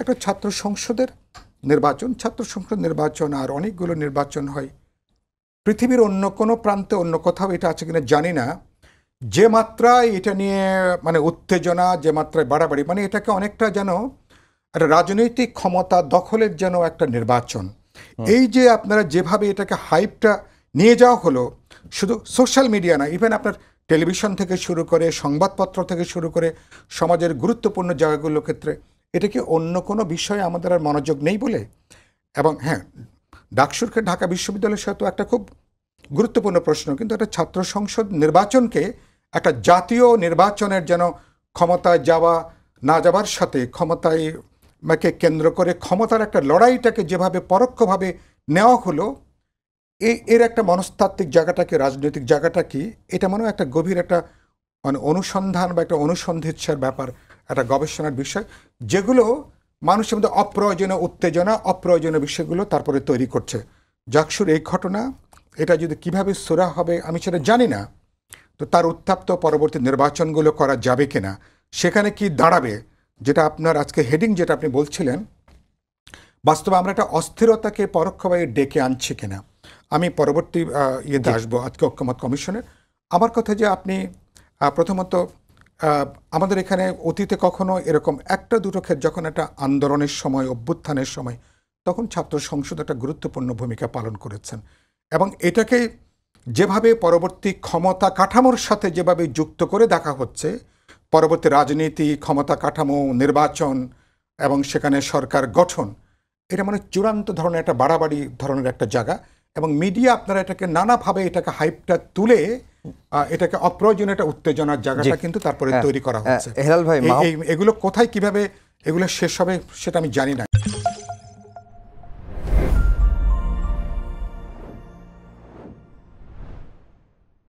একটা ছাত্র সংসদের নির্বাচন আর অনেকগুলো নির্বাচন হয়। পৃথিবীর অন্য কোনো প্রান্তে অন্য কোথাও এটা আছে কিনা জানি না, যে মাত্রায় এটা নিয়ে মানে উত্তেজনা, যে মাত্রায় বাড়াবাড়ি, মানে এটাকে অনেকটা যেন একটা রাজনৈতিক ক্ষমতা দখলের যেন একটা নির্বাচন। এই যে আপনারা যেভাবে এটাকে হাইপটা নিয়ে যাওয়া হলো, শুধু সোশ্যাল মিডিয়া না, ইভেন আপনার টেলিভিশন থেকে শুরু করে সংবাদপত্র থেকে শুরু করে সমাজের গুরুত্বপূর্ণ জায়গাগুলোর ক্ষেত্রে, এটা কি অন্য কোনো বিষয়ে আমাদের আর মনোযোগ নেই বলে? এবং হ্যাঁ, ডাকসুরকে ঢাকা বিশ্ববিদ্যালয়ের সাথে একটা খুব গুরুত্বপূর্ণ প্রশ্ন, কিন্তু একটা ছাত্র সংসদ নির্বাচনকে একটা জাতীয় নির্বাচনের যেন ক্ষমতায় যাওয়া না যাওয়ার সাথে ক্ষমতায় কে কেন্দ্র করে ক্ষমতার একটা লড়াইটাকে যেভাবে পরোক্ষভাবে নেওয়া হলো, এর একটা মনস্তাত্ত্বিক জায়গাটা কি, রাজনৈতিক জায়গাটা কি, এটা মনে হয় একটা গভীর একটা মানে অনুসন্ধান বা একটা অনুসন্ধিৎসার ব্যাপার, একটা গবেষণার বিষয়, যেগুলো মানুষের মধ্যে অপ্রয়োজনীয় উত্তেজনা, অপ্রয়োজনীয় বিষয়গুলো তারপরে তৈরি করছে। জাকসুর এই ঘটনা, এটা যদি কিভাবে সুরা হবে আমি সেটা জানি না, তো তার উত্তাপ্ত পরবর্তী নির্বাচনগুলো করা যাবে কিনা, সেখানে কি দাঁড়াবে, যেটা আপনার আজকে হেডিং যেটা আপনি বলছিলেন, বাস্তবে আমরা একটা অস্থিরতাকে পরোক্ষভাবে ডেকে আনছি কিনা। আমি পরবর্তী ইয়েতে আসবো আজকে ঐক্যমত কমিশনের। আমার কথা যে আপনি প্রথমত আমাদের এখানে অতীতে কখনো এরকম একটা দুটো ক্ষেত্রে যখন একটা আন্দোলনের সময়, অভ্যুত্থানের সময়, তখন ছাত্র সংসদ একটা গুরুত্বপূর্ণ ভূমিকা পালন করেছেন, এবং এটাকে যেভাবে পরবর্তী ক্ষমতা কাঠামোর সাথে যেভাবে যুক্ত করে দেখা হচ্ছে, পরবর্তী রাজনীতি, ক্ষমতা কাঠামো, নির্বাচন এবং সেখানে সরকার গঠন, এটা মানে চূড়ান্ত ধরনের একটা বাড়াবাড়ি ধরনের একটা জায়গা, এবং মিডিয়া আপনারা এটাকে নানাভাবে এটাকে হাইপটা তুলে এটাকে অপ্রয়োজনীয় একটা উত্তেজনার জায়গাটা কিন্তু তারপরে তৈরি করা হচ্ছে। হেলাল ভাই, এগুলো কোথায় কিভাবে এগুলো শেষ হবে সেটা আমি জানি না।